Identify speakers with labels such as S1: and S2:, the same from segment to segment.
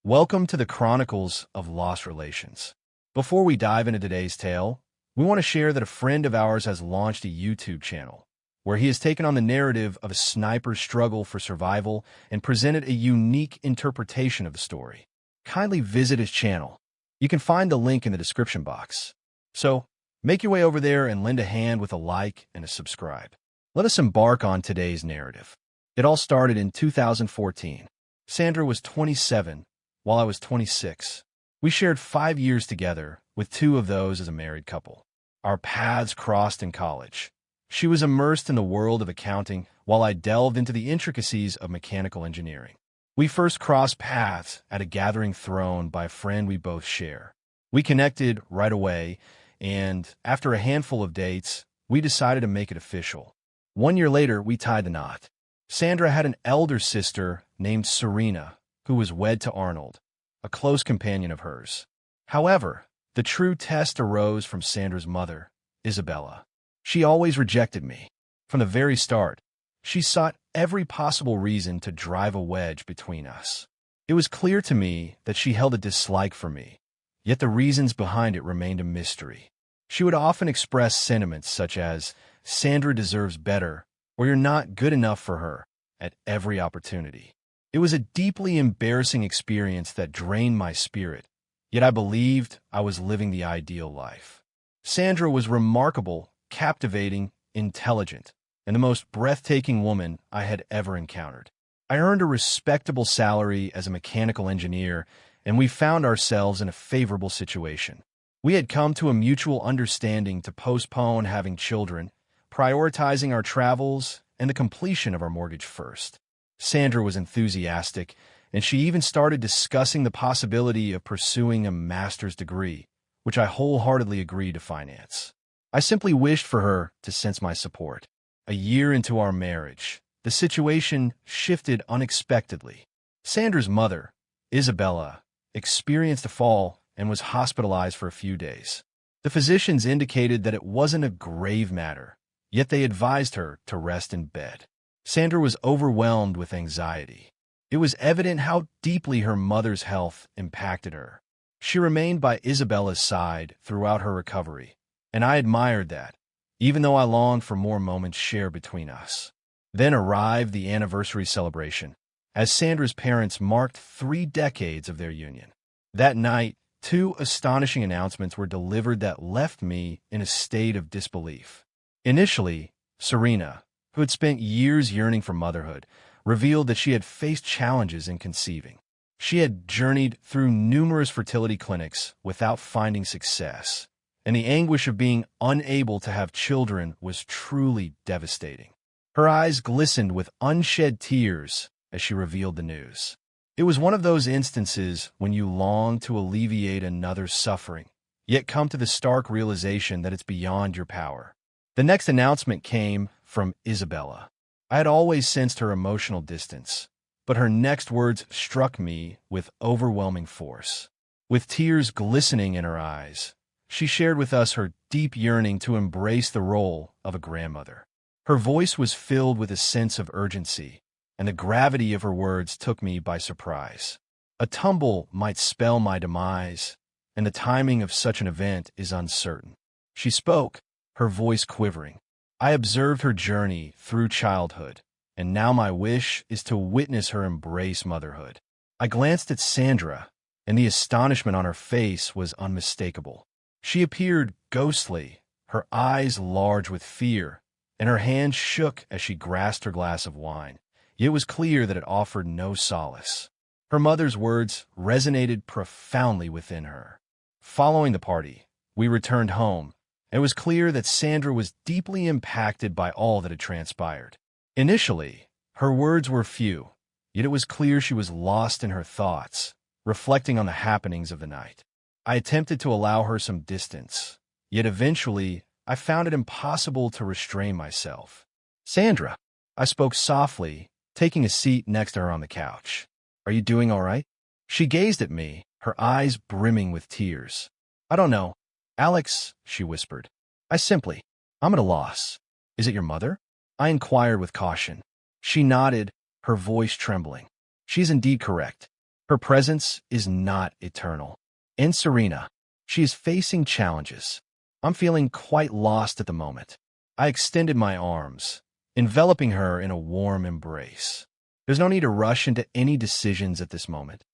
S1: Welcome to the Chronicles of Lost Relations. Before we dive into today's tale, we want to share that a friend of ours has launched a YouTube channel where he has taken on the narrative of a sniper's struggle for survival and presented a unique interpretation of the story. Kindly visit his channel. You can find the link in the description box. So, make your way over there and lend a hand with a like and a subscribe. Let us embark on today's narrative. It all started in 2014. Sandra was 27, while I was 26. We shared 5 years together, with 2 of those as a married couple. Our paths crossed in college. She was immersed in the world of accounting, while I delved into the intricacies of mechanical engineering. We first crossed paths at a gathering thrown by a friend we both share. We connected right away, and after a handful of dates, we decided to make it official. 1 year later, we tied the knot. Sandra had an elder sister named Serena, who was wed to Arnold, a close companion of hers. However, the true test arose from Sandra's mother, Isabella. She always rejected me. From the very start, she sought every possible reason to drive a wedge between us. It was clear to me that she held a dislike for me, yet the reasons behind it remained a mystery. She would often express sentiments such as, "Sandra deserves better," or "You're not good enough for her," at every opportunity. It was a deeply embarrassing experience that drained my spirit, yet I believed I was living the ideal life. Sandra was remarkable, captivating, intelligent, and the most breathtaking woman I had ever encountered. I earned a respectable salary as a mechanical engineer, and we found ourselves in a favorable situation. We had come to a mutual understanding to postpone having children, prioritizing our travels and the completion of our mortgage first. Sandra was enthusiastic, and she even started discussing the possibility of pursuing a master's degree, which I wholeheartedly agreed to finance. I simply wished for her to sense my support. A year into our marriage, the situation shifted unexpectedly. Sandra's mother, Isabella, experienced a fall and was hospitalized for a few days. The physicians indicated that it wasn't a grave matter, yet they advised her to rest in bed. Sandra was overwhelmed with anxiety. It was evident how deeply her mother's health impacted her. She remained by Isabella's side throughout her recovery, and I admired that, even though I longed for more moments shared between us. Then arrived the anniversary celebration, as Sandra's parents marked 3 decades of their union. That night, 2 astonishing announcements were delivered that left me in a state of disbelief. Initially, Serena, who had spent years yearning for motherhood, revealed that she had faced challenges in conceiving. She had journeyed through numerous fertility clinics without finding success, and the anguish of being unable to have children was truly devastating. Her eyes glistened with unshed tears as she revealed the news. It was one of those instances when you long to alleviate another's suffering, yet come to the stark realization that it's beyond your power. The next announcement came from Isabella. I had always sensed her emotional distance, but her next words struck me with overwhelming force. With tears glistening in her eyes, she shared with us her deep yearning to embrace the role of a grandmother. Her voice was filled with a sense of urgency, and the gravity of her words took me by surprise. A tumble might spell my demise, and the timing of such an event is uncertain. She spoke, her voice quivering. I observed her journey through childhood, and now my wish is to witness her embrace motherhood. I glanced at Sandra, and the astonishment on her face was unmistakable. She appeared ghostly, her eyes large with fear, and her hand shook as she grasped her glass of wine. It was clear that it offered no solace. Her mother's words resonated profoundly within her. Following the party, we returned home. It was clear that Sandra was deeply impacted by all that had transpired. Initially, her words were few, yet it was clear she was lost in her thoughts, reflecting on the happenings of the night. I attempted to allow her some distance, yet eventually I found it impossible to restrain myself. "Sandra," I spoke softly, taking a seat next to her on the couch. "Are you doing all right?" She gazed at me, her eyes brimming with tears. "I don't know. Alex," she whispered. I'm at a loss. Is it your mother?" I inquired with caution. She nodded, her voice trembling. "She's indeed correct. Her presence is not eternal. In Serena, she is facing challenges. I'm feeling quite lost at the moment. I extended my arms, enveloping her in a warm embrace. There's no need to rush into any decisions at this moment.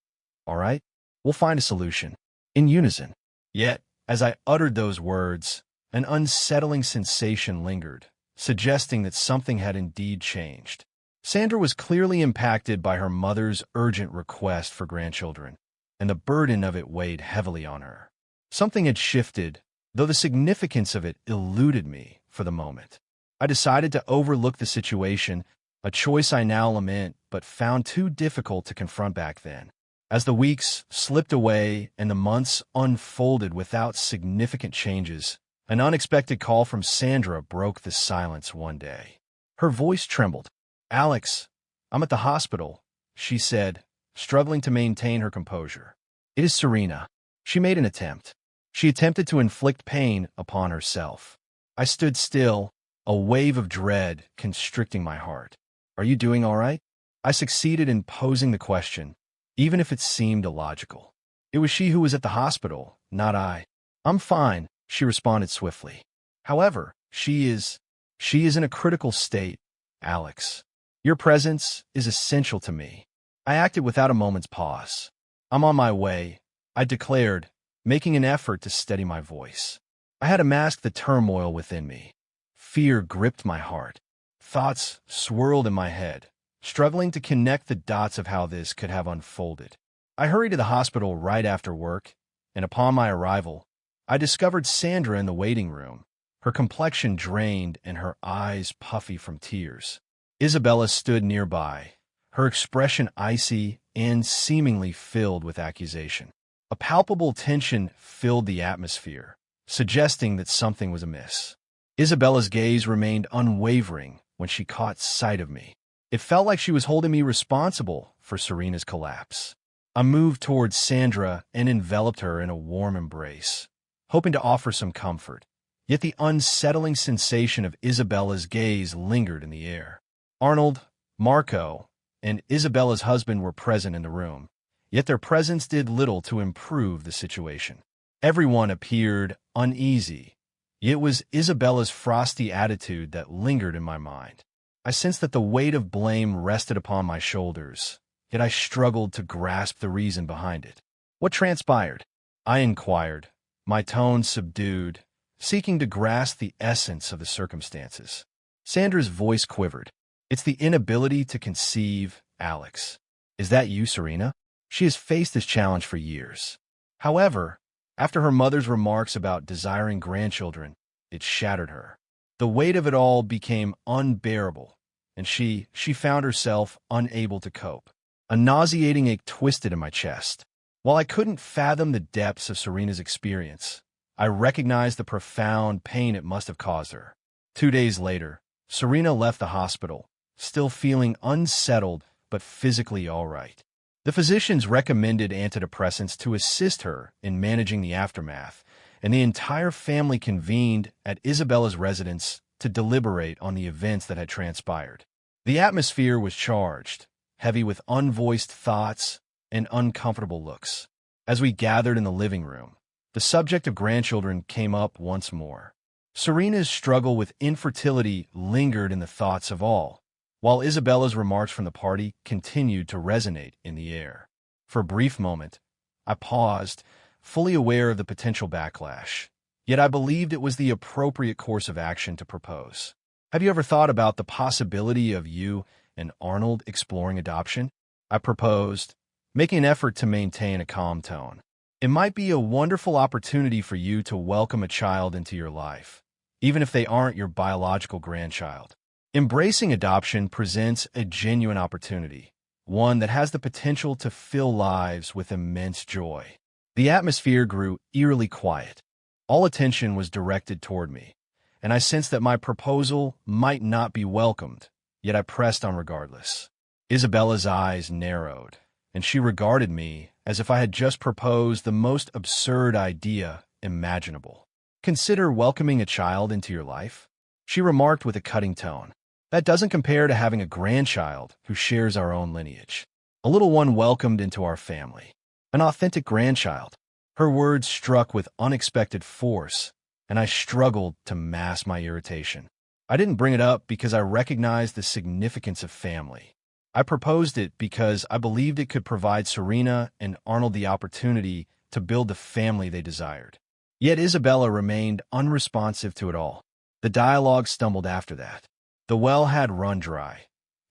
S1: All right? We'll find a solution. In unison. Yet, as I uttered those words, an unsettling sensation lingered, suggesting that something had indeed changed. Sandra was clearly impacted by her mother's urgent request for grandchildren, and the burden of it weighed heavily on her. Something had shifted, though the significance of it eluded me for the moment. I decided to overlook the situation, a choice I now lament but found too difficult to confront back then. As the weeks slipped away and the months unfolded without significant changes, an unexpected call from Sandra broke the silence one day. Her voice trembled. "Alex, I'm at the hospital," she said, struggling to maintain her composure. "It is Serena." She made an attempt. She attempted to inflict pain upon herself. I stood still, a wave of dread constricting my heart. "Are you doing all right?" I succeeded in posing the question, even if it seemed illogical. It was she who was at the hospital, not I. "I'm fine," she responded swiftly. "However, she is in a critical state, Alex. Your presence is essential to me." I acted without a moment's pause. "I'm on my way," I declared, making an effort to steady my voice. I had to mask the turmoil within me. Fear gripped my heart. Thoughts swirled in my head, struggling to connect the dots of how this could have unfolded. I hurried to the hospital right after work, and upon my arrival, I discovered Sandra in the waiting room, her complexion drained and her eyes puffy from tears. Isabella stood nearby, her expression icy and seemingly filled with accusation. A palpable tension filled the atmosphere, suggesting that something was amiss. Isabella's gaze remained unwavering when she caught sight of me. It felt like she was holding me responsible for Serena's collapse. I moved towards Sandra and enveloped her in a warm embrace, hoping to offer some comfort. Yet the unsettling sensation of Isabella's gaze lingered in the air. Arnold, Marco, and Isabella's husband were present in the room, yet their presence did little to improve the situation. Everyone appeared uneasy. It was Isabella's frosty attitude that lingered in my mind. I sensed that the weight of blame rested upon my shoulders, yet I struggled to grasp the reason behind it. "What transpired?" I inquired, my tone subdued, seeking to grasp the essence of the circumstances. Sandra's voice quivered. "It's the inability to conceive, Alex. Is that you, Serena?" She has faced this challenge for years. However, after her mother's remarks about desiring grandchildren, it shattered her. The weight of it all became unbearable, and she found herself unable to cope. A nauseating ache twisted in my chest. While I couldn't fathom the depths of Serena's experience, I recognized the profound pain it must have caused her. 2 days later, Serena left the hospital, still feeling unsettled but physically all right. The physicians recommended antidepressants to assist her in managing the aftermath, and the entire family convened at Isabella's residence to deliberate on the events that had transpired. The atmosphere was charged, heavy with unvoiced thoughts and uncomfortable looks. As we gathered in the living room, the subject of grandchildren came up once more. Serena's struggle with infertility lingered in the thoughts of all, while Isabella's remarks from the party continued to resonate in the air. For a brief moment, I paused, fully aware of the potential backlash, yet I believed it was the appropriate course of action to propose. "Have you ever thought about the possibility of you and Arnold exploring adoption?" I proposed, making an effort to maintain a calm tone. "It might be a wonderful opportunity for you to welcome a child into your life, even if they aren't your biological grandchild. Embracing adoption presents a genuine opportunity, one that has the potential to fill lives with immense joy." The atmosphere grew eerily quiet. All attention was directed toward me, and I sensed that my proposal might not be welcomed, yet I pressed on regardless. Isabella's eyes narrowed, and she regarded me as if I had just proposed the most absurd idea imaginable. "Consider welcoming a child into your life," she remarked with a cutting tone. "That doesn't compare to having a grandchild who shares our own lineage." a little one welcomed into our family, an authentic grandchild. Her words struck with unexpected force, and I struggled to mask my irritation. I didn't bring it up because I recognized the significance of family. I proposed it because I believed it could provide Serena and Arnold the opportunity to build the family they desired. Yet Isabella remained unresponsive to it all. The dialogue stumbled after that. The well had run dry.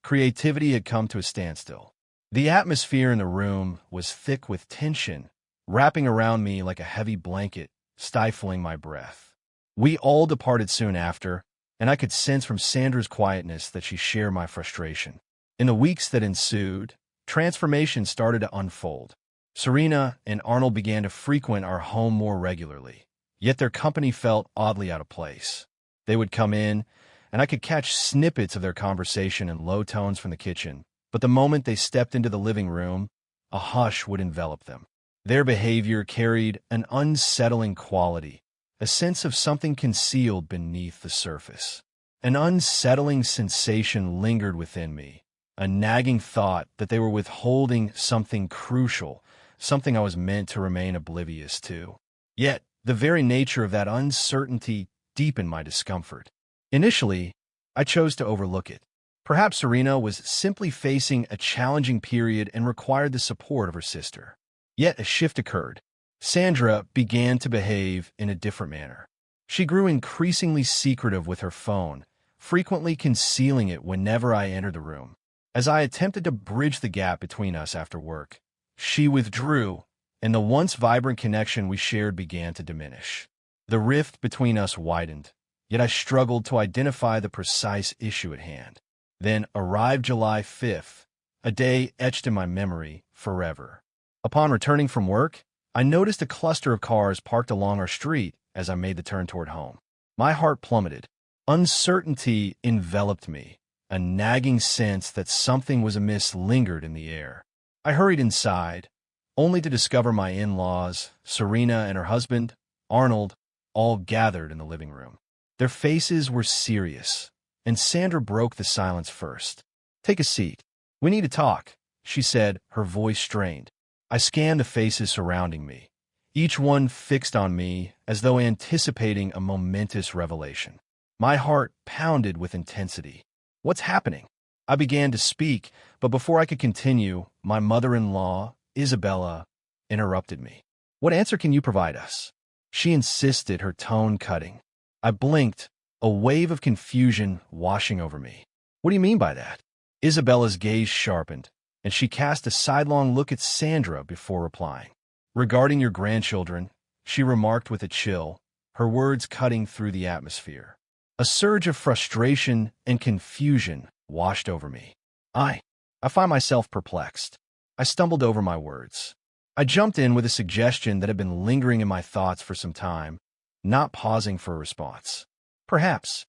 S1: Creativity had come to a standstill. The atmosphere in the room was thick with tension, wrapping around me like a heavy blanket, stifling my breath. We all departed soon after, and I could sense from Sandra's quietness that she shared my frustration. In the weeks that ensued, transformation started to unfold. Serena and Arnold began to frequent our home more regularly, yet their company felt oddly out of place. They would come in, and I could catch snippets of their conversation in low tones from the kitchen, but the moment they stepped into the living room, a hush would envelop them. Their behavior carried an unsettling quality, a sense of something concealed beneath the surface. An unsettling sensation lingered within me, a nagging thought that they were withholding something crucial, something I was meant to remain oblivious to. Yet, the very nature of that uncertainty deepened my discomfort. Initially, I chose to overlook it. Perhaps Serena was simply facing a challenging period and required the support of her sister. Yet a shift occurred. Sandra began to behave in a different manner. She grew increasingly secretive with her phone, frequently concealing it whenever I entered the room. As I attempted to bridge the gap between us after work, she withdrew, and the once vibrant connection we shared began to diminish. The rift between us widened, yet I struggled to identify the precise issue at hand. Then arrived July 5th, a day etched in my memory forever. Upon returning from work, I noticed a cluster of cars parked along our street as I made the turn toward home. My heart plummeted. Uncertainty enveloped me. A nagging sense that something was amiss lingered in the air. I hurried inside, only to discover my in-laws, Serena and her husband, Arnold, all gathered in the living room. Their faces were serious, and Sandra broke the silence first. "Take a seat. We need to talk," she said, her voice strained. I scanned the faces surrounding me, each one fixed on me as though anticipating a momentous revelation. My heart pounded with intensity. "What's happening?" I began to speak, but before I could continue, my mother-in-law, Isabella, interrupted me. "What answer can you provide us?" she insisted, her tone cutting. I blinked, a wave of confusion washing over me. "What do you mean by that?" Isabella's gaze sharpened, and she cast a sidelong look at Sandra before replying. "Regarding your grandchildren," she remarked with a chill, her words cutting through the atmosphere. A surge of frustration and confusion washed over me. I find myself perplexed. I stumbled over my words. I jumped in with a suggestion that had been lingering in my thoughts for some time, not pausing for a response. Perhaps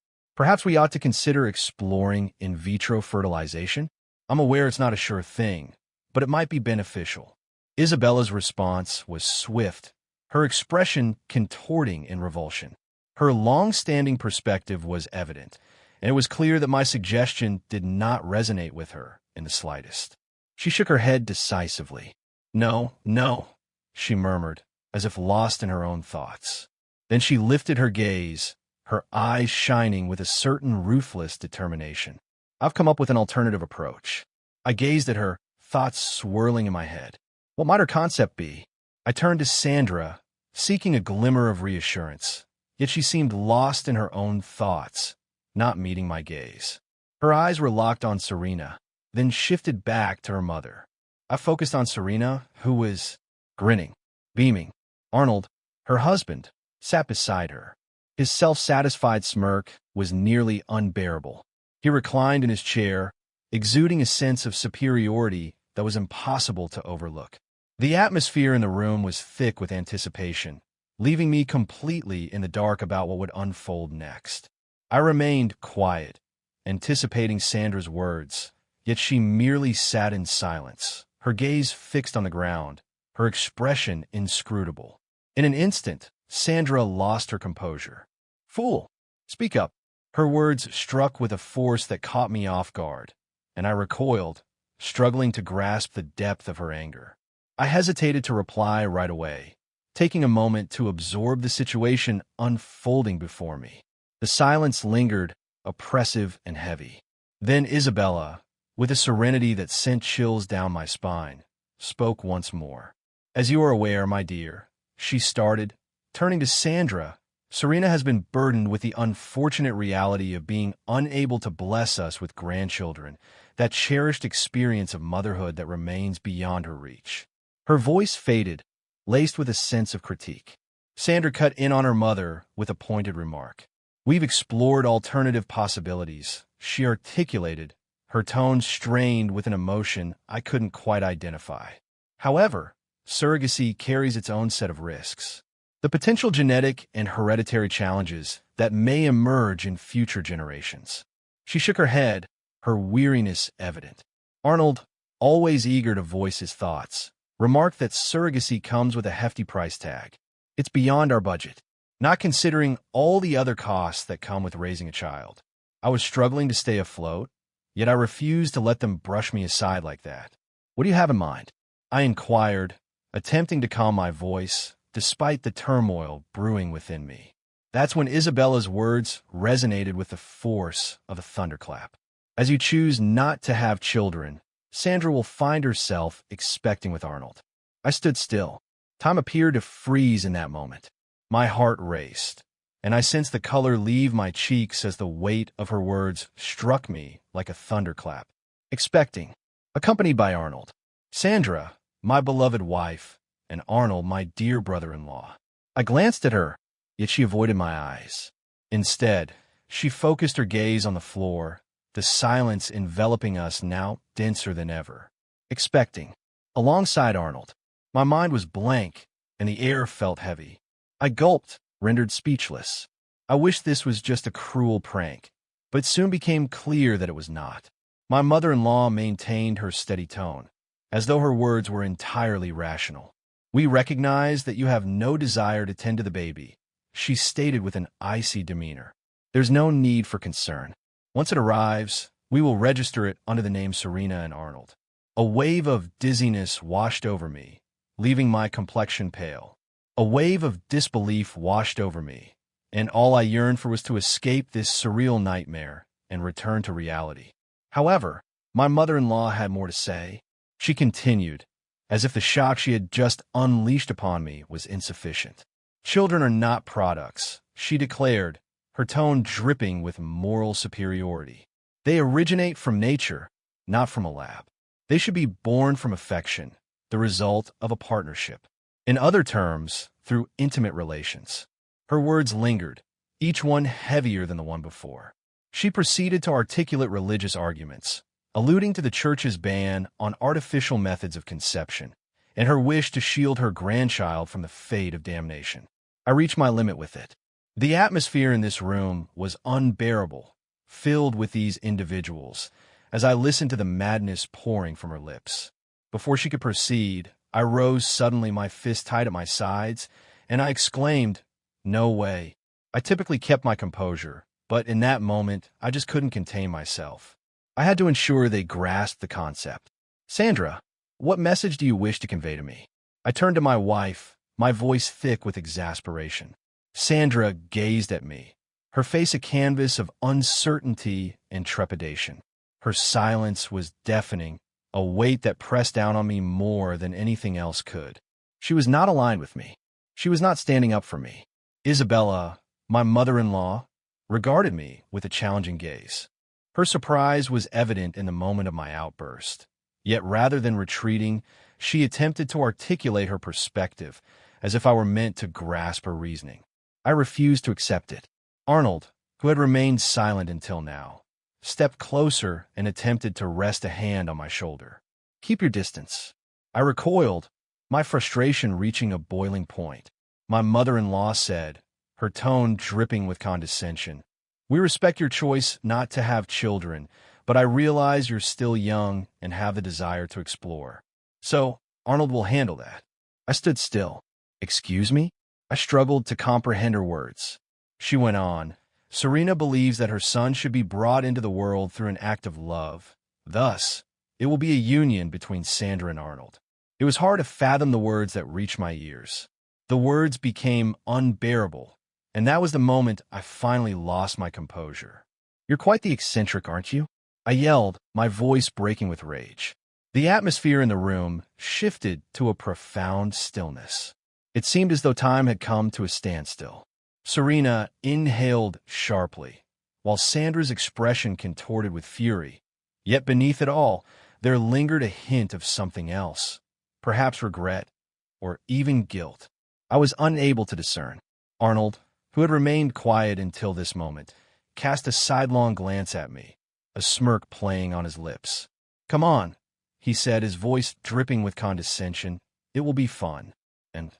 S1: we ought to consider exploring in vitro fertilization. I'm aware it's not a sure thing, but it might be beneficial. Isabella's response was swift, her expression contorting in revulsion. Her long-standing perspective was evident, and it was clear that my suggestion did not resonate with her in the slightest. She shook her head decisively. "No, no," she murmured, as if lost in her own thoughts. Then she lifted her gaze, her eyes shining with a certain ruthless determination. "I've come up with an alternative approach." I gazed at her, thoughts swirling in my head. What might her concept be? I turned to Sandra, seeking a glimmer of reassurance, yet she seemed lost in her own thoughts, not meeting my gaze. Her eyes were locked on Serena, then shifted back to her mother. I focused on Serena, who was grinning, beaming. Arnold, her husband, sat beside her. His self-satisfied smirk was nearly unbearable. He reclined in his chair, exuding a sense of superiority that was impossible to overlook. The atmosphere in the room was thick with anticipation, leaving me completely in the dark about what would unfold next. I remained quiet, anticipating Sandra's words, yet she merely sat in silence, her gaze fixed on the ground, her expression inscrutable. In an instant, Sandra lost her composure. "Fool! Speak up!" Her words struck with a force that caught me off guard, and I recoiled, struggling to grasp the depth of her anger. I hesitated to reply right away, taking a moment to absorb the situation unfolding before me. The silence lingered, oppressive and heavy. Then Isabella, with a serenity that sent chills down my spine, spoke once more. "As you are aware, my dear," she started, turning to Sandra, "Serena has been burdened with the unfortunate reality of being unable to bless us with grandchildren, that cherished experience of motherhood that remains beyond her reach." Her voice faded, laced with a sense of critique. Sandra cut in on her mother with a pointed remark. "We've explored alternative possibilities," she articulated, her tone strained with an emotion I couldn't quite identify. "However, surrogacy carries its own set of risks. The potential genetic and hereditary challenges that may emerge in future generations." She shook her head, her weariness evident. Arnold, always eager to voice his thoughts, remarked that surrogacy comes with a hefty price tag. "It's beyond our budget, not considering all the other costs that come with raising a child." I was struggling to stay afloat, yet I refused to let them brush me aside like that. "What do you have in mind?" I inquired, attempting to calm my voice, despite the turmoil brewing within me. That's when Isabella's words resonated with the force of a thunderclap. "As you choose not to have children, Sandra will find herself expecting with Arnold." I stood still. Time appeared to freeze in that moment. My heart raced, and I sensed the color leave my cheeks as the weight of her words struck me like a thunderclap. "Expecting," accompanied by Arnold. Sandra, my beloved wife, and Arnold, my dear brother-in-law. I glanced at her, yet she avoided my eyes. Instead, she focused her gaze on the floor, the silence enveloping us now denser than ever. "Expecting," alongside Arnold. My mind was blank, and the air felt heavy. I gulped, rendered speechless. I wished this was just a cruel prank, but it soon became clear that it was not. My mother-in-law maintained her steady tone, as though her words were entirely rational. "We recognize that you have no desire to tend to the baby," she stated with an icy demeanor. "There's no need for concern. Once it arrives, we will register it under the name Serena and Arnold." A wave of dizziness washed over me, leaving my complexion pale. A wave of disbelief washed over me, and all I yearned for was to escape this surreal nightmare and return to reality. However, my mother-in-law had more to say. She continued, as if the shock she had just unleashed upon me was insufficient. "Children are not products," she declared, her tone dripping with moral superiority. "They originate from nature, not from a lab. They should be born from affection, the result of a partnership. In other terms, through intimate relations." Her words lingered, each one heavier than the one before. She proceeded to articulate religious arguments, alluding to the Church's ban on artificial methods of conception, and her wish to shield her grandchild from the fate of damnation. I reached my limit with it. The atmosphere in this room was unbearable, filled with these individuals, as I listened to the madness pouring from her lips. Before she could proceed, I rose suddenly, my fist tight at my sides, and I exclaimed, "No way." I typically kept my composure, but in that moment, I just couldn't contain myself. I had to ensure they grasped the concept. "Sandra, what message do you wish to convey to me?" I turned to my wife, my voice thick with exasperation. Sandra gazed at me, her face a canvas of uncertainty and trepidation. Her silence was deafening, a weight that pressed down on me more than anything else could. She was not aligned with me. She was not standing up for me. Isabella, my mother-in-law, regarded me with a challenging gaze. Her surprise was evident in the moment of my outburst. Yet rather than retreating, she attempted to articulate her perspective, as if I were meant to grasp her reasoning. I refused to accept it. Arnold, who had remained silent until now, stepped closer and attempted to rest a hand on my shoulder. "Keep your distance." I recoiled, my frustration reaching a boiling point. My mother-in-law said, her tone dripping with condescension, "We respect your choice not to have children, but I realize you're still young and have the desire to explore. So, Arnold will handle that." I stood still. "Excuse me?" I struggled to comprehend her words. She went on, "Serena believes that her son should be brought into the world through an act of love. Thus, It will be a union between Sandra and Arnold. It was hard to fathom the words that reached my ears. The words became unbearable, and that was the moment I finally lost my composure. "You're quite the eccentric, aren't you?" I yelled, my voice breaking with rage. The atmosphere in the room shifted to a profound stillness. It seemed as though time had come to a standstill. Serena inhaled sharply, while Sandra's expression contorted with fury. Yet beneath it all, there lingered a hint of something else, perhaps regret, or even guilt. I was unable to discern. Arnold, who had remained quiet until this moment, cast a sidelong glance at me, a smirk playing on his lips. "Come on," he said, his voice dripping with condescension. "It will be fun." And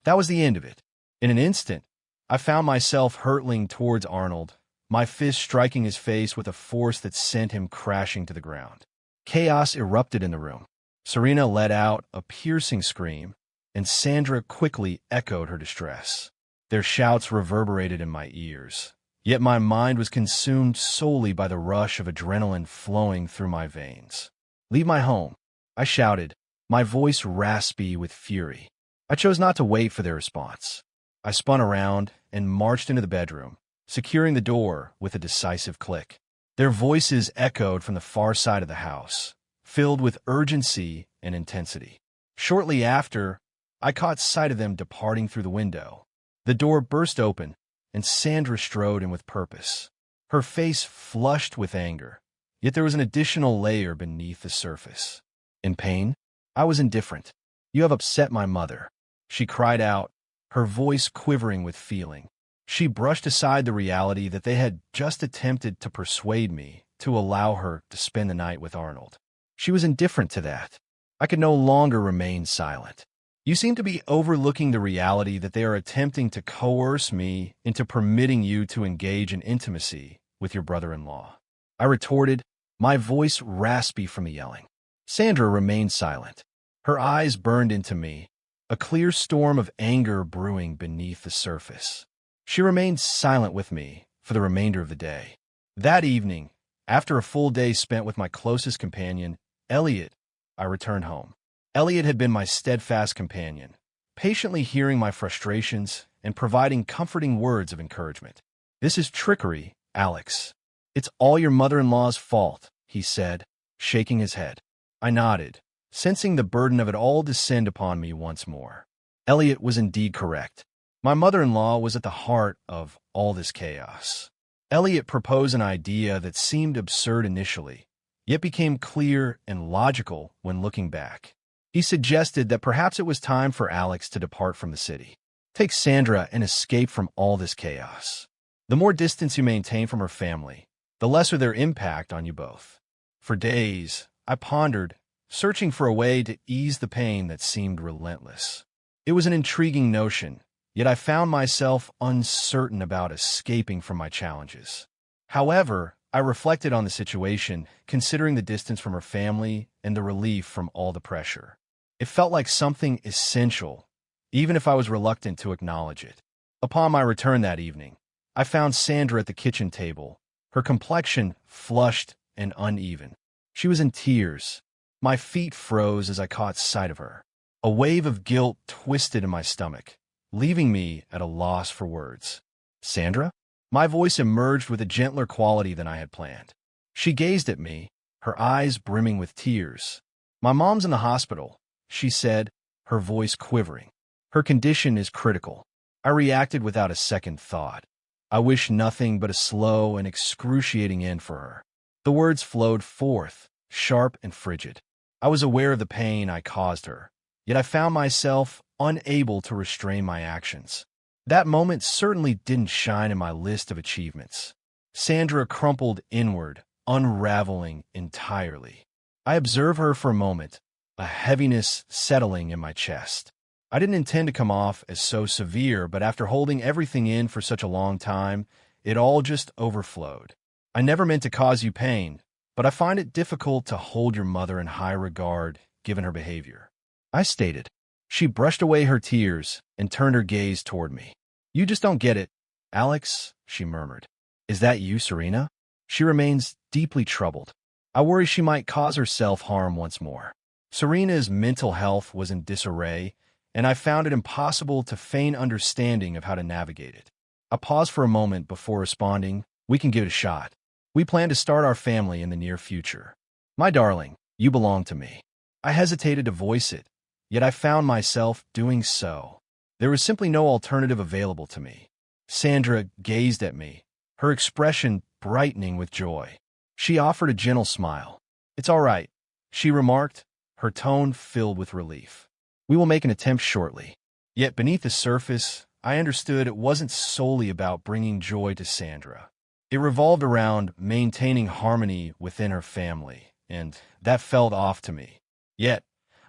S1: that was the end of it. In an instant, I found myself hurtling towards Arnold, my fist striking his face with a force that sent him crashing to the ground. Chaos erupted in the room. Serena let out a piercing scream, and Sandra quickly echoed her distress. Their shouts reverberated in my ears, yet my mind was consumed solely by the rush of adrenaline flowing through my veins. "Leave my home," I shouted, my voice raspy with fury. I chose not to wait for their response. I spun around and marched into the bedroom, securing the door with a decisive click. Their voices echoed from the far side of the house, filled with urgency and intensity. Shortly after, I caught sight of them departing through the window. The door burst open, and Sandra strode in with purpose. Her face flushed with anger, yet there was an additional layer beneath the surface. In pain? I was indifferent. "You have upset my mother," she cried out, her voice quivering with feeling. She brushed aside the reality that they had just attempted to persuade me to allow her to spend the night with Arnold. She was indifferent to that. I could no longer remain silent. "You seem to be overlooking the reality that they are attempting to coerce me into permitting you to engage in intimacy with your brother-in-law," I retorted, my voice raspy from the yelling. Sandra remained silent. Her eyes burned into me, a clear storm of anger brewing beneath the surface. She remained silent with me for the remainder of the day. That evening, after a full day spent with my closest companion, Elliot, I returned home. Elliot had been my steadfast companion, patiently hearing my frustrations and providing comforting words of encouragement. "This is trickery, Alex. It's all your mother-in-law's fault," he said, shaking his head. I nodded, sensing the burden of it all descend upon me once more. Elliot was indeed correct. My mother-in-law was at the heart of all this chaos. Elliot proposed an idea that seemed absurd initially, yet became clear and logical when looking back. He suggested that perhaps it was time for Alex to depart from the city, take Sandra and escape from all this chaos. The more distance you maintain from her family, the lesser their impact on you both. For days, I pondered, searching for a way to ease the pain that seemed relentless. It was an intriguing notion, yet I found myself uncertain about escaping from my challenges. However, I reflected on the situation, considering the distance from her family and the relief from all the pressure. It felt like something essential, even if I was reluctant to acknowledge it. Upon my return that evening, I found Sandra at the kitchen table, her complexion flushed and uneven. She was in tears. My feet froze as I caught sight of her. A wave of guilt twisted in my stomach, leaving me at a loss for words. "Sandra?" My voice emerged with a gentler quality than I had planned. She gazed at me, her eyes brimming with tears. "My mom's in the hospital," she said, her voice quivering. "Her condition is critical." I reacted without a second thought. I wished nothing but a slow and excruciating end for her. The words flowed forth, sharp and frigid. I was aware of the pain I caused her, yet I found myself unable to restrain my actions. That moment certainly didn't shine in my list of achievements. Sandra crumpled inward, unraveling entirely. I observed her for a moment, a heaviness settling in my chest. I didn't intend to come off as so severe, but after holding everything in for such a long time, it all just overflowed. "I never meant to cause you pain, but I find it difficult to hold your mother in high regard given her behavior," I stated. She brushed away her tears and turned her gaze toward me. "You just don't get it, Alex," she murmured. "Is that you, Serena?" She remains deeply troubled. I worry she might cause herself harm once more. Serena's mental health was in disarray, and I found it impossible to feign understanding of how to navigate it. I paused for a moment before responding. We can give it a shot. We plan to start our family in the near future. My darling, you belong to me. I hesitated to voice it, yet I found myself doing so. There was simply no alternative available to me. Sandra gazed at me, her expression brightening with joy. She offered a gentle smile. "It's all right," she remarked, her tone filled with relief. "We will make an attempt shortly." Yet beneath the surface, I understood it wasn't solely about bringing joy to Sandra. It revolved around maintaining harmony within her family, and that felt off to me. Yet,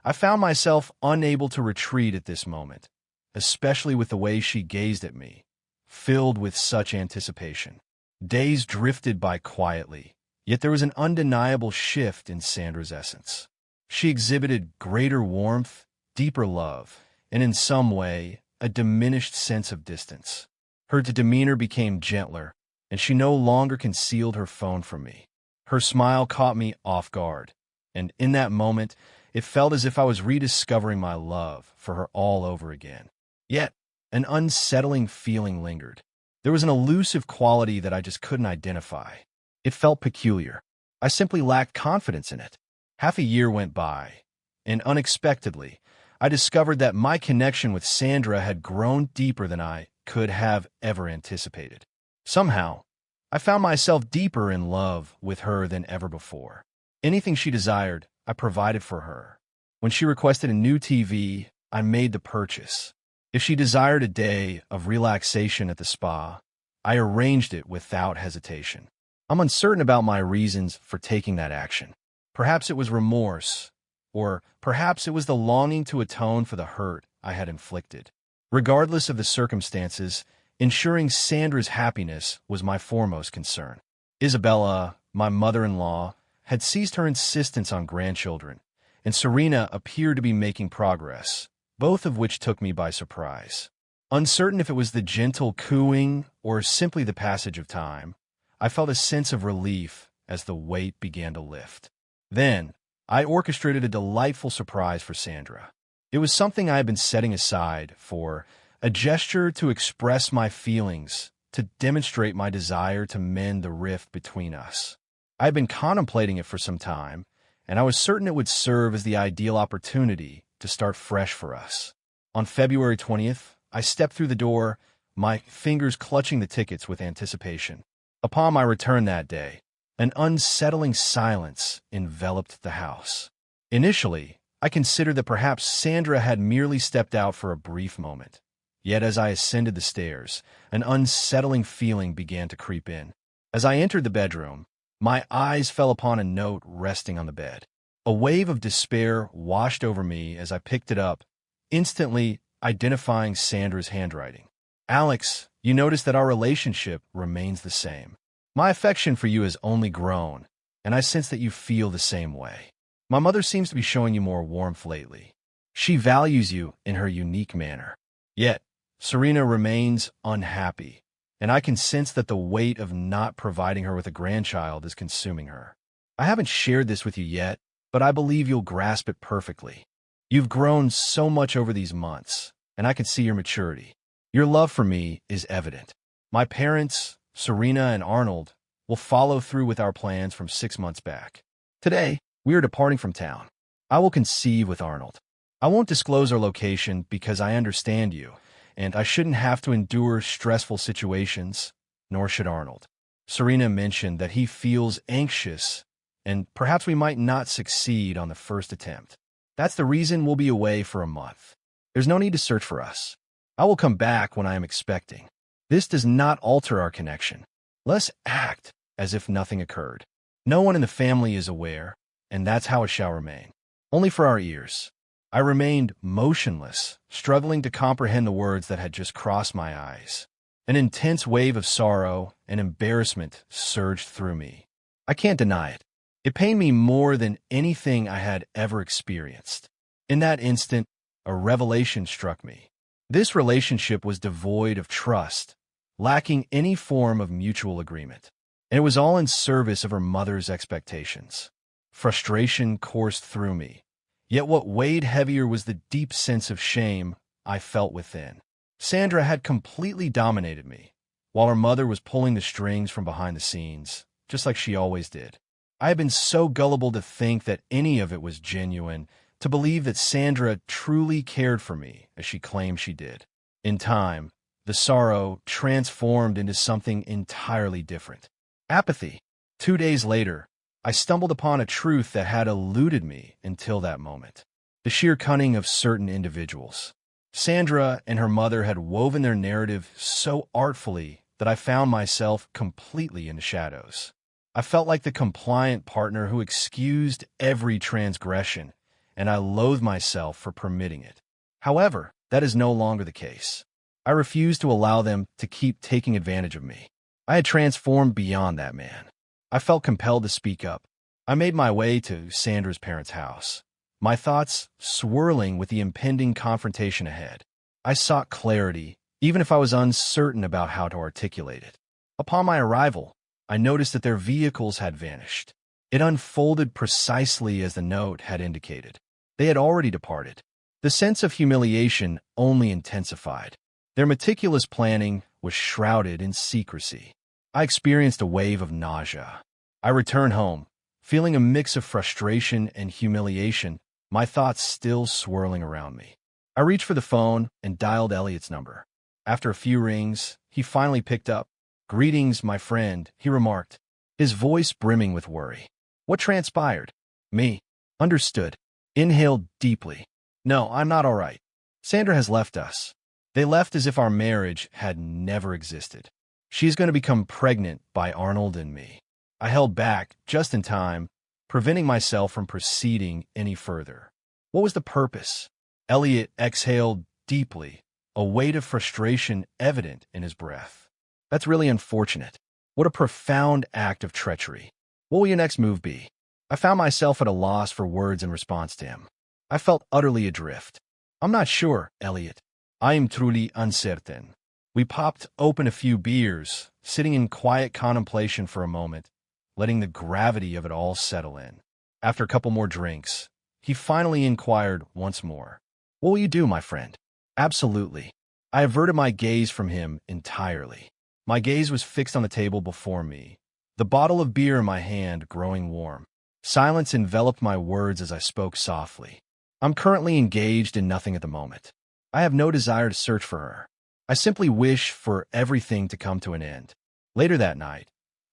S1: I found myself unable to retreat at this moment, especially with the way she gazed at me, filled with such anticipation. Days drifted by quietly, yet there was an undeniable shift in Sandra's essence. She exhibited greater warmth, deeper love, and in some way, a diminished sense of distance. Her demeanor became gentler, and she no longer concealed her phone from me. Her smile caught me off guard, and in that moment, it felt as if I was rediscovering my love for her all over again. Yet, an unsettling feeling lingered. There was an elusive quality that I just couldn't identify. It felt peculiar. I simply lacked confidence in it. Half a year went by, and unexpectedly, I discovered that my connection with Sandra had grown deeper than I could have ever anticipated. Somehow, I found myself deeper in love with her than ever before. Anything she desired, I provided for her. When she requested a new TV, I made the purchase. If she desired a day of relaxation at the spa, I arranged it without hesitation. I'm uncertain about my reasons for taking that action. Perhaps it was remorse, or perhaps it was the longing to atone for the hurt I had inflicted. Regardless of the circumstances, ensuring Sandra's happiness was my foremost concern. Isabella, my mother-in-law, had ceased her insistence on grandchildren, and Serena appeared to be making progress, both of which took me by surprise. Uncertain if it was the gentle cooing or simply the passage of time, I felt a sense of relief as the weight began to lift. Then, I orchestrated a delightful surprise for Sandra. It was something I had been setting aside for, a gesture to express my feelings, to demonstrate my desire to mend the rift between us. I had been contemplating it for some time, and I was certain it would serve as the ideal opportunity to start fresh for us. On February 20th, I stepped through the door, my fingers clutching the tickets with anticipation. Upon my return that day, an unsettling silence enveloped the house. Initially, I considered that perhaps Sandra had merely stepped out for a brief moment. Yet as I ascended the stairs, an unsettling feeling began to creep in. As I entered the bedroom, my eyes fell upon a note resting on the bed. A wave of despair washed over me as I picked it up, instantly identifying Sandra's handwriting. "Alex, you notice that our relationship remains the same. My affection for you has only grown, and I sense that you feel the same way. My mother seems to be showing you more warmth lately. She values you in her unique manner. Yet, Serena remains unhappy, and I can sense that the weight of not providing her with a grandchild is consuming her. I haven't shared this with you yet, but I believe you'll grasp it perfectly. You've grown so much over these months, and I can see your maturity. Your love for me is evident. My parents, Serena and Arnold, will follow through with our plans from 6 months back. Today, we are departing from town. I will conceive with Arnold. I won't disclose our location because I understand you, and I shouldn't have to endure stressful situations, nor should Arnold. Serena mentioned that he feels anxious, and perhaps we might not succeed on the first attempt. That's the reason we'll be away for a month. There's no need to search for us. I will come back when I am expecting. This does not alter our connection. Let's act as if nothing occurred. No one in the family is aware, and that's how it shall remain. Only for our ears." I remained motionless, struggling to comprehend the words that had just crossed my eyes. An intense wave of sorrow and embarrassment surged through me. I can't deny it. It pained me more than anything I had ever experienced. In that instant, a revelation struck me. This relationship was devoid of trust, lacking any form of mutual agreement. and it was all in service of her mother's expectations. Frustration coursed through me, yet what weighed heavier was the deep sense of shame I felt within. Sandra had completely dominated me, while her mother was pulling the strings from behind the scenes, just like she always did. I had been so gullible to think that any of it was genuine, to believe that Sandra truly cared for me as she claimed she did. In time, the sorrow transformed into something entirely different. Apathy. 2 days later, I stumbled upon a truth that had eluded me until that moment. The sheer cunning of certain individuals. Sandra and her mother had woven their narrative so artfully that I found myself completely in the shadows. I felt like the compliant partner who excused every transgression, and I loathed myself for permitting it. However, that is no longer the case. I refused to allow them to keep taking advantage of me. I had transformed beyond that man. I felt compelled to speak up. I made my way to Sandra's parents' house, my thoughts swirling with the impending confrontation ahead. I sought clarity, even if I was uncertain about how to articulate it. Upon my arrival, I noticed that their vehicles had vanished. It unfolded precisely as the note had indicated. They had already departed. The sense of humiliation only intensified. Their meticulous planning was shrouded in secrecy. I experienced a wave of nausea. I returned home, feeling a mix of frustration and humiliation, my thoughts still swirling around me. I reached for the phone and dialed Elliot's number. After a few rings, he finally picked up. "Greetings, my friend," he remarked, his voice brimming with worry. "What transpired?" "Me." "Understood." Inhaled deeply. "No, I'm not all right. Sandra has left us." They left as if our marriage had never existed. "She's going to become pregnant by Arnold and me." I held back just in time, preventing myself from proceeding any further. What was the purpose? Elliot exhaled deeply, a weight of frustration evident in his breath. "That's really unfortunate. What a profound act of treachery. What will your next move be?" I found myself at a loss for words in response to him. I felt utterly adrift. "I'm not sure, Elliot. I am truly uncertain." We popped open a few beers, sitting in quiet contemplation for a moment, letting the gravity of it all settle in. After a couple more drinks, he finally inquired once more. "What will you do, my friend?" "Absolutely." I averted my gaze from him entirely. My gaze was fixed on the table before me, the bottle of beer in my hand growing warm. Silence enveloped my words as I spoke softly. "I'm currently engaged in nothing at the moment. I have no desire to search for her. I simply wish for everything to come to an end." Later that night,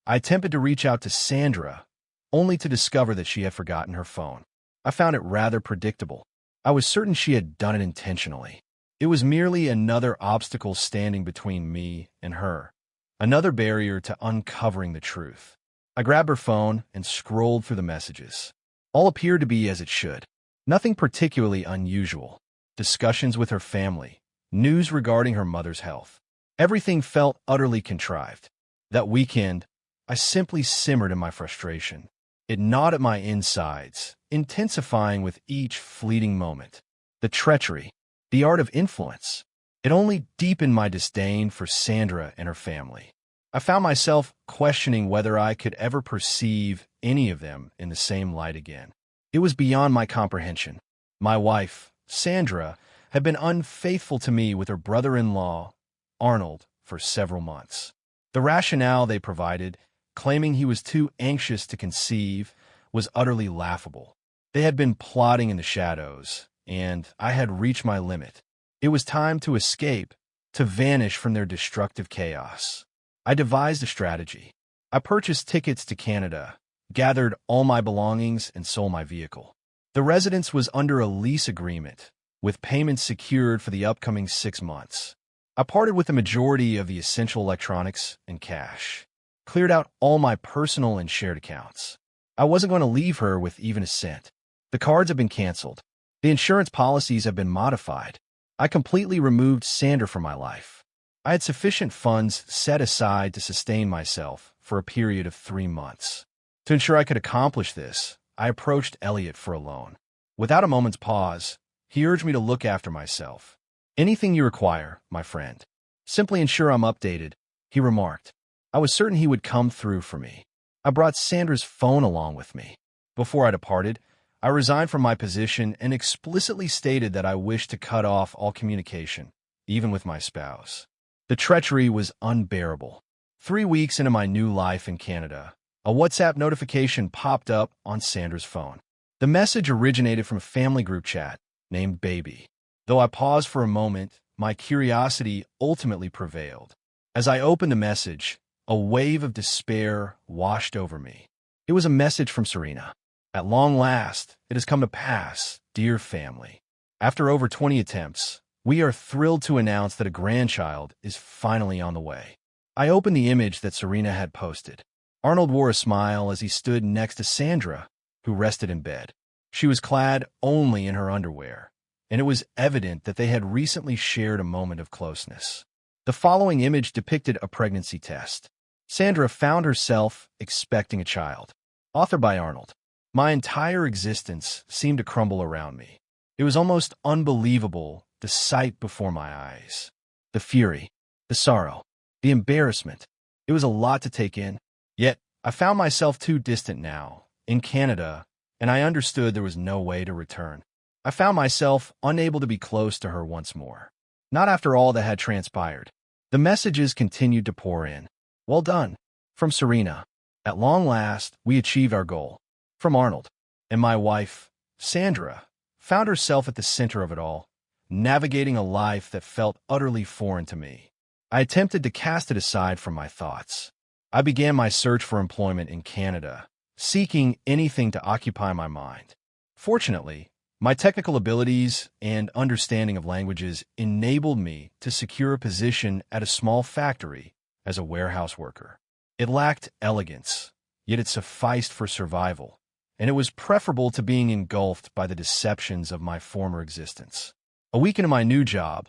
S1: I attempted to reach out to Sandra, only to discover that she had forgotten her phone. I found it rather predictable. I was certain she had done it intentionally. It was merely another obstacle standing between me and her, another barrier to uncovering the truth. I grabbed her phone and scrolled through the messages. All appeared to be as it should. Nothing particularly unusual. Discussions with her family, news regarding her mother's health. Everything felt utterly contrived. That weekend, I simply simmered in my frustration. It gnawed at my insides, intensifying with each fleeting moment. The treachery, the art of influence. It only deepened my disdain for Sandra and her family. I found myself questioning whether I could ever perceive any of them in the same light again. It was beyond my comprehension. My wife, Sandra, had been unfaithful to me with her brother-in-law, Arnold, for several months. The rationale they provided, claiming he was too anxious to conceive, was utterly laughable. They had been plotting in the shadows, and I had reached my limit. It was time to escape, to vanish from their destructive chaos. I devised a strategy. I purchased tickets to Canada, gathered all my belongings, and sold my vehicle. The residence was under a lease agreement, with payments secured for the upcoming 6 months. I parted with the majority of the essential electronics and cash, cleared out all my personal and shared accounts. I wasn't going to leave her with even a cent. The cards have been canceled. The insurance policies have been modified. I completely removed Sandra from my life. I had sufficient funds set aside to sustain myself for a period of 3 months. To ensure I could accomplish this, I approached Elliot for a loan. Without a moment's pause, he urged me to look after myself. "Anything you require, my friend. Simply ensure I'm updated," he remarked. I was certain he would come through for me. I brought Sandra's phone along with me. Before I departed, I resigned from my position and explicitly stated that I wished to cut off all communication, even with my spouse. The treachery was unbearable. 3 weeks into my new life in Canada, a WhatsApp notification popped up on Sandra's phone. The message originated from a family group chat named Baby. Though I paused for a moment, my curiosity ultimately prevailed. As I opened the message, a wave of despair washed over me. It was a message from Serena. At long last, it has come to pass, dear family. After over 20 attempts, we are thrilled to announce that a grandchild is finally on the way. I opened the image that Serena had posted. Arnold wore a smile as he stood next to Sandra, who rested in bed. She was clad only in her underwear, and it was evident that they had recently shared a moment of closeness. The following image depicted a pregnancy test. Sandra found herself expecting a child. Authored by Arnold. My entire existence seemed to crumble around me. It was almost unbelievable, the sight before my eyes. The fury, the sorrow, the embarrassment. It was a lot to take in. Yet, I found myself too distant now, in Canada, and I understood there was no way to return. I found myself unable to be close to her once more. Not after all that had transpired. The messages continued to pour in. Well done. From Serena. At long last, we achieved our goal. From Arnold. And my wife, Sandra, found herself at the center of it all, navigating a life that felt utterly foreign to me. I attempted to cast it aside from my thoughts. I began my search for employment in Canada, seeking anything to occupy my mind. Fortunately, my technical abilities and understanding of languages enabled me to secure a position at a small factory as a warehouse worker. It lacked elegance, yet it sufficed for survival, and it was preferable to being engulfed by the deceptions of my former existence. A week into my new job,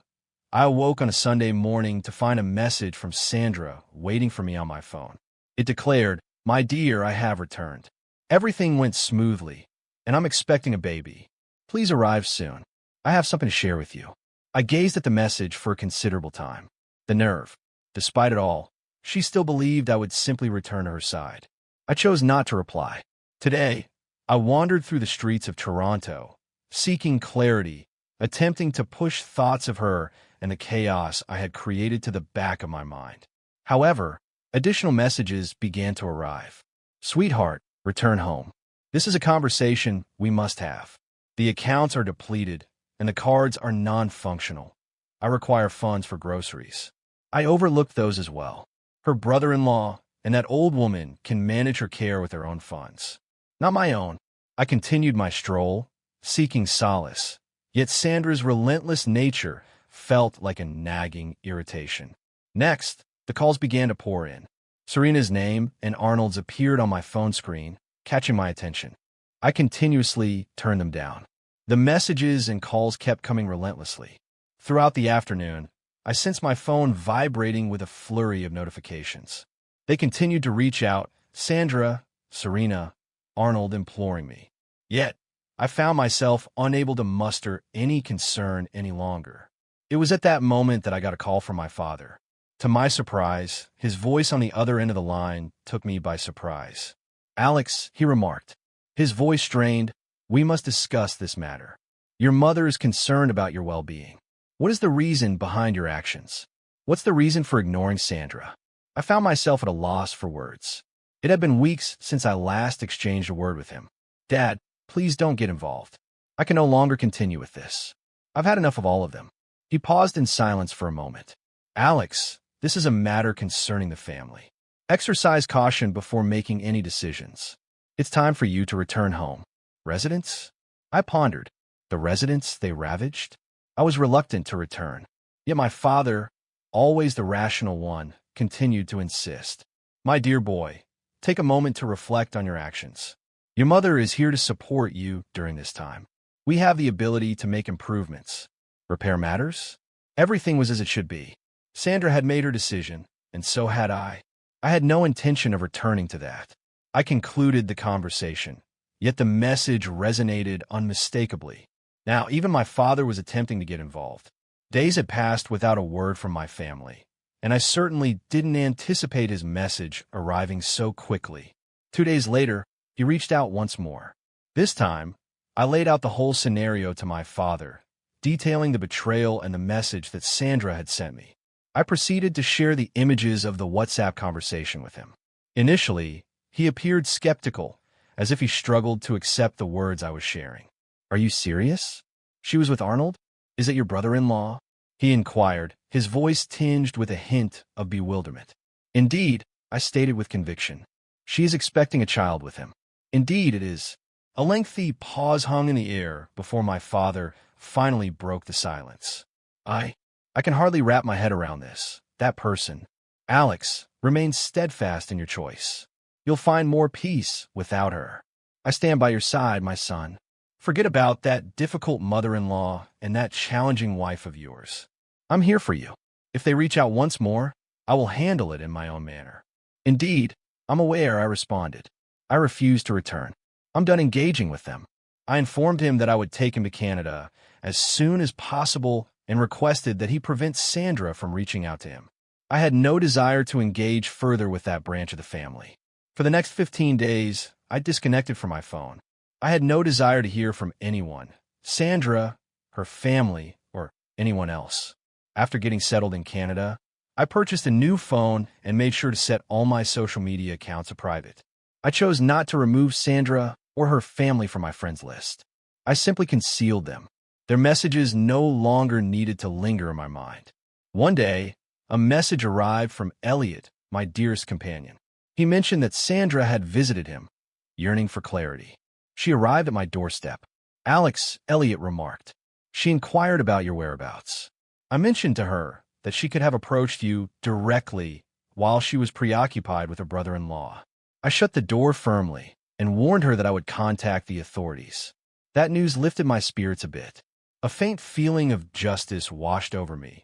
S1: I awoke on a Sunday morning to find a message from Sandra waiting for me on my phone. It declared, "My dear, I have returned. Everything went smoothly, and I'm expecting a baby. Please arrive soon. I have something to share with you." I gazed at the message for a considerable time. The nerve. Despite it all, she still believed I would simply return to her side. I chose not to reply. Today, I wandered through the streets of Toronto, seeking clarity, attempting to push thoughts of her and the chaos I had created to the back of my mind. However, additional messages began to arrive. "Sweetheart, return home. This is a conversation we must have. The accounts are depleted, and the cards are non-functional. I require funds for groceries." I overlooked those as well. Her brother-in-law and that old woman can manage her care with their own funds. Not my own. I continued my stroll, seeking solace. Yet Sandra's relentless nature felt like a nagging irritation. Next, the calls began to pour in. Serena's name and Arnold's appeared on my phone screen, catching my attention. I continuously turned them down. The messages and calls kept coming relentlessly. Throughout the afternoon, I sensed my phone vibrating with a flurry of notifications. They continued to reach out, Sandra, Serena, Arnold imploring me. Yet, I found myself unable to muster any concern any longer. It was at that moment that I got a call from my father. To my surprise, his voice on the other end of the line took me by surprise. "Alex," he remarked, his voice strained, "we must discuss this matter. Your mother is concerned about your well-being. What is the reason behind your actions? What's the reason for ignoring Sandra?" I found myself at a loss for words. It had been weeks since I last exchanged a word with him. "Dad, please don't get involved. I can no longer continue with this. I've had enough of all of them." He paused in silence for a moment. "Alex, this is a matter concerning the family. Exercise caution before making any decisions. It's time for you to return home." "Residence?" I pondered. The residence they ravaged? I was reluctant to return. Yet my father, always the rational one, continued to insist. "My dear boy, take a moment to reflect on your actions. Your mother is here to support you during this time. We have the ability to make improvements. Repair matters?" Everything was as it should be. Sandra had made her decision, and so had I. I had no intention of returning to that. I concluded the conversation, yet the message resonated unmistakably. Now, even my father was attempting to get involved. Days had passed without a word from my family, and I certainly didn't anticipate his message arriving so quickly. 2 days later, he reached out once more. This time, I laid out the whole scenario to my father, detailing the betrayal and the message that Sandra had sent me. I proceeded to share the images of the WhatsApp conversation with him. Initially, he appeared skeptical, as if he struggled to accept the words I was sharing. "Are you serious? She was with Arnold? Is it your brother-in-law?" he inquired, his voice tinged with a hint of bewilderment. "Indeed," I stated with conviction. "She is expecting a child with him." "Indeed it is." A lengthy pause hung in the air before my father finally broke the silence. I can hardly wrap my head around this. That person, Alex, remains steadfast in your choice. You'll find more peace without her. I stand by your side, my son. Forget about that difficult mother-in-law and that challenging wife of yours. I'm here for you. If they reach out once more, I will handle it in my own manner. "Indeed, I'm aware," I responded. I refused to return. I'm done engaging with them. I informed him that I would take him to Canada as soon as possible and requested that he prevent Sandra from reaching out to him. I had no desire to engage further with that branch of the family. For the next 15 days, I disconnected from my phone. I had no desire to hear from anyone, Sandra, her family, or anyone else. After getting settled in Canada, I purchased a new phone and made sure to set all my social media accounts to private. I chose not to remove Sandra or her family from my friends list. I simply concealed them. Their messages no longer needed to linger in my mind. One day, a message arrived from Elliot, my dearest companion. He mentioned that Sandra had visited him, yearning for clarity. "She arrived at my doorstep." "Alex," Elliot remarked. "She inquired about your whereabouts. I mentioned to her that she could have approached you directly while she was preoccupied with her brother-in-law. I shut the door firmly and warned her that I would contact the authorities. That news lifted my spirits a bit. A faint feeling of justice washed over me,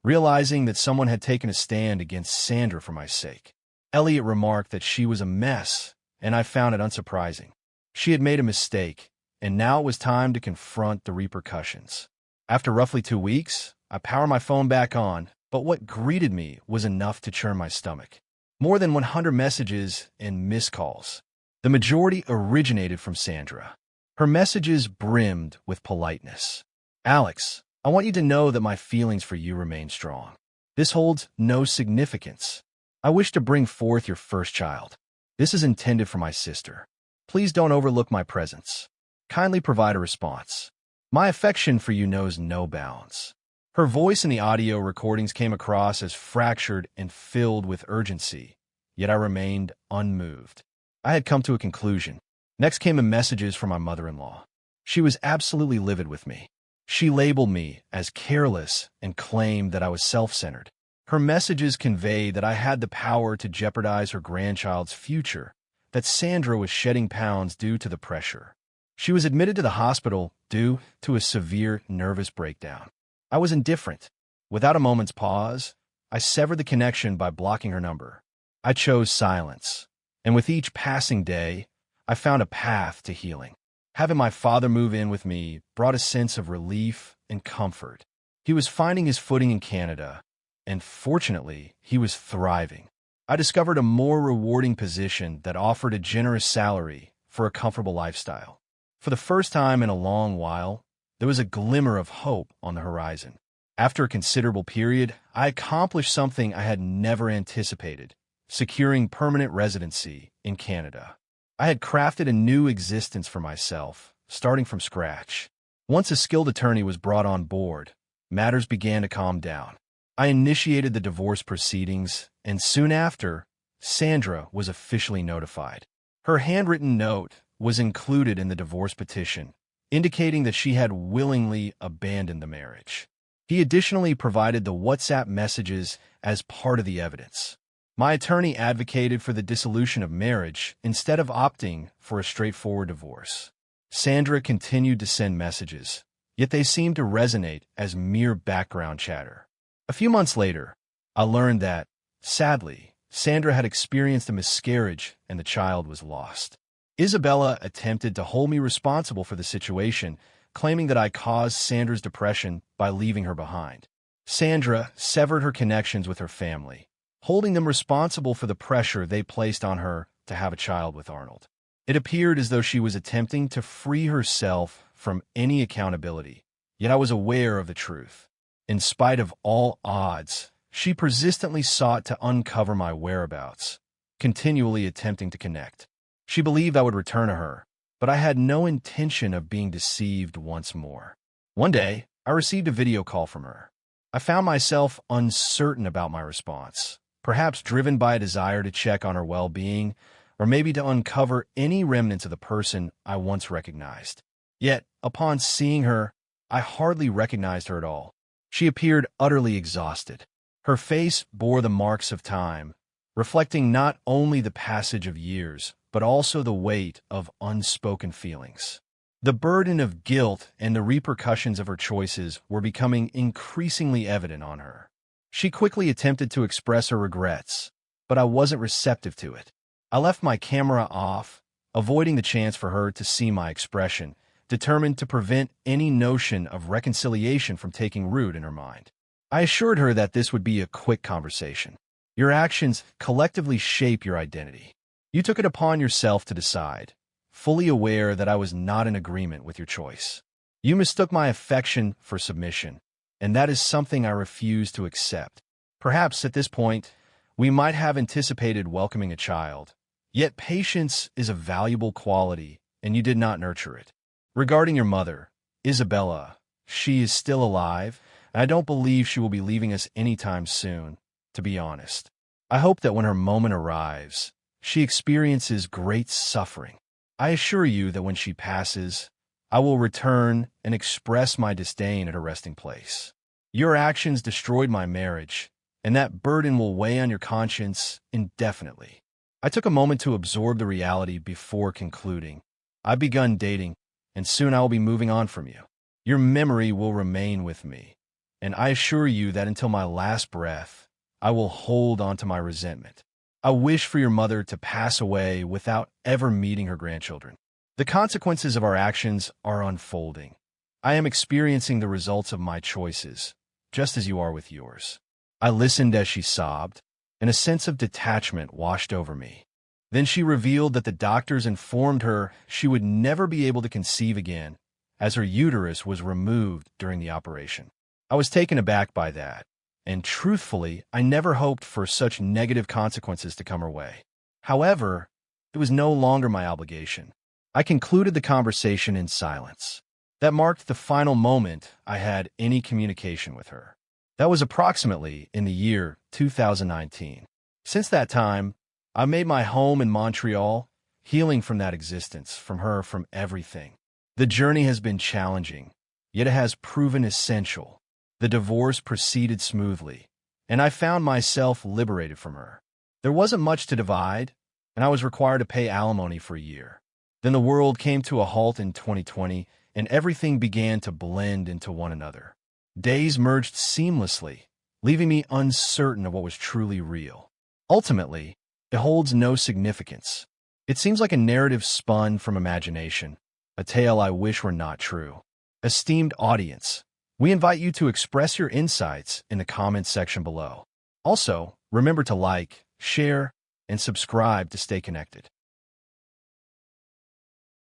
S1: realizing that someone had taken a stand against Sandra for my sake. Elliot remarked that she was a mess, and I found it unsurprising. She had made a mistake, and now it was time to confront the repercussions. After roughly 2 weeks, I powered my phone back on, but what greeted me was enough to churn my stomach. More than 100 messages and missed calls. The majority originated from Sandra. Her messages brimmed with politeness. "Alex, I want you to know that my feelings for you remain strong. This holds no significance. I wish to bring forth your first child. This is intended for my sister. Please don't overlook my presence. Kindly provide a response. My affection for you knows no bounds." Her voice in the audio recordings came across as fractured and filled with urgency, yet I remained unmoved. I had come to a conclusion. Next came messages from my mother-in-law. She was absolutely livid with me. She labeled me as careless and claimed that I was self-centered. Her messages conveyed that I had the power to jeopardize her grandchild's future, that Sandra was shedding pounds due to the pressure. She was admitted to the hospital due to a severe nervous breakdown. I was indifferent. Without a moment's pause, I severed the connection by blocking her number. I chose silence, and with each passing day, I found a path to healing. Having my father move in with me brought a sense of relief and comfort. He was finding his footing in Canada, and fortunately, he was thriving. I discovered a more rewarding position that offered a generous salary for a comfortable lifestyle. For the first time in a long while, there was a glimmer of hope on the horizon. After a considerable period, I accomplished something I had never anticipated, securing permanent residency in Canada. I had crafted a new existence for myself, starting from scratch. Once a skilled attorney was brought on board, matters began to calm down. I initiated the divorce proceedings, and soon after, Sandra was officially notified. Her handwritten note was included in the divorce petition, indicating that she had willingly abandoned the marriage. He additionally provided the WhatsApp messages as part of the evidence. My attorney advocated for the dissolution of marriage instead of opting for a straightforward divorce. Sandra continued to send messages, yet they seemed to resonate as mere background chatter. A few months later, I learned that, sadly, Sandra had experienced a miscarriage and the child was lost. Isabella attempted to hold me responsible for the situation, claiming that I caused Sandra's depression by leaving her behind. Sandra severed her connections with her family, holding them responsible for the pressure they placed on her to have a child with Arnold. It appeared as though she was attempting to free herself from any accountability, yet I was aware of the truth. In spite of all odds, she persistently sought to uncover my whereabouts, continually attempting to connect. She believed I would return to her, but I had no intention of being deceived once more. One day, I received a video call from her. I found myself uncertain about my response, perhaps driven by a desire to check on her well-being, or maybe to uncover any remnants of the person I once recognized. Yet, upon seeing her, I hardly recognized her at all. She appeared utterly exhausted. Her face bore the marks of time, reflecting not only the passage of years, but also the weight of unspoken feelings. The burden of guilt and the repercussions of her choices were becoming increasingly evident on her. She quickly attempted to express her regrets, but I wasn't receptive to it. I left my camera off, avoiding the chance for her to see my expression, determined to prevent any notion of reconciliation from taking root in her mind. I assured her that this would be a quick conversation. Your actions collectively shape your identity. You took it upon yourself to decide, fully aware that I was not in agreement with your choice. You mistook my affection for submission, and that is something I refuse to accept. Perhaps at this point, we might have anticipated welcoming a child, yet patience is a valuable quality, and you did not nurture it. Regarding your mother, Isabella, she is still alive, and I don't believe she will be leaving us anytime soon, to be honest. I hope that when her moment arrives, she experiences great suffering. I assure you that when she passes, I will return and express my disdain at her resting place. Your actions destroyed my marriage, and that burden will weigh on your conscience indefinitely. I took a moment to absorb the reality before concluding. I've begun dating, and soon I will be moving on from you. Your memory will remain with me, and I assure you that until my last breath, I will hold on to my resentment. I wish for your mother to pass away without ever meeting her grandchildren. The consequences of our actions are unfolding. I am experiencing the results of my choices, just as you are with yours. I listened as she sobbed, and a sense of detachment washed over me. Then she revealed that the doctors informed her she would never be able to conceive again, as her uterus was removed during the operation. I was taken aback by that, and truthfully, I never hoped for such negative consequences to come her way. However, it was no longer my obligation. I concluded the conversation in silence. That marked the final moment I had any communication with her. That was approximately in the year 2019. Since that time, I made my home in Montreal, healing from that existence, from her, from everything. The journey has been challenging, yet it has proven essential. The divorce proceeded smoothly, and I found myself liberated from her. There wasn't much to divide, and I was required to pay alimony for a year. Then the world came to a halt in 2020, and everything began to blend into one another. Days merged seamlessly, leaving me uncertain of what was truly real. Ultimately, it holds no significance. It seems like a narrative spun from imagination, a tale I wish were not true. Esteemed audience, we invite you to express your insights in the comments section below. Also, remember to like, share, and subscribe to stay connected.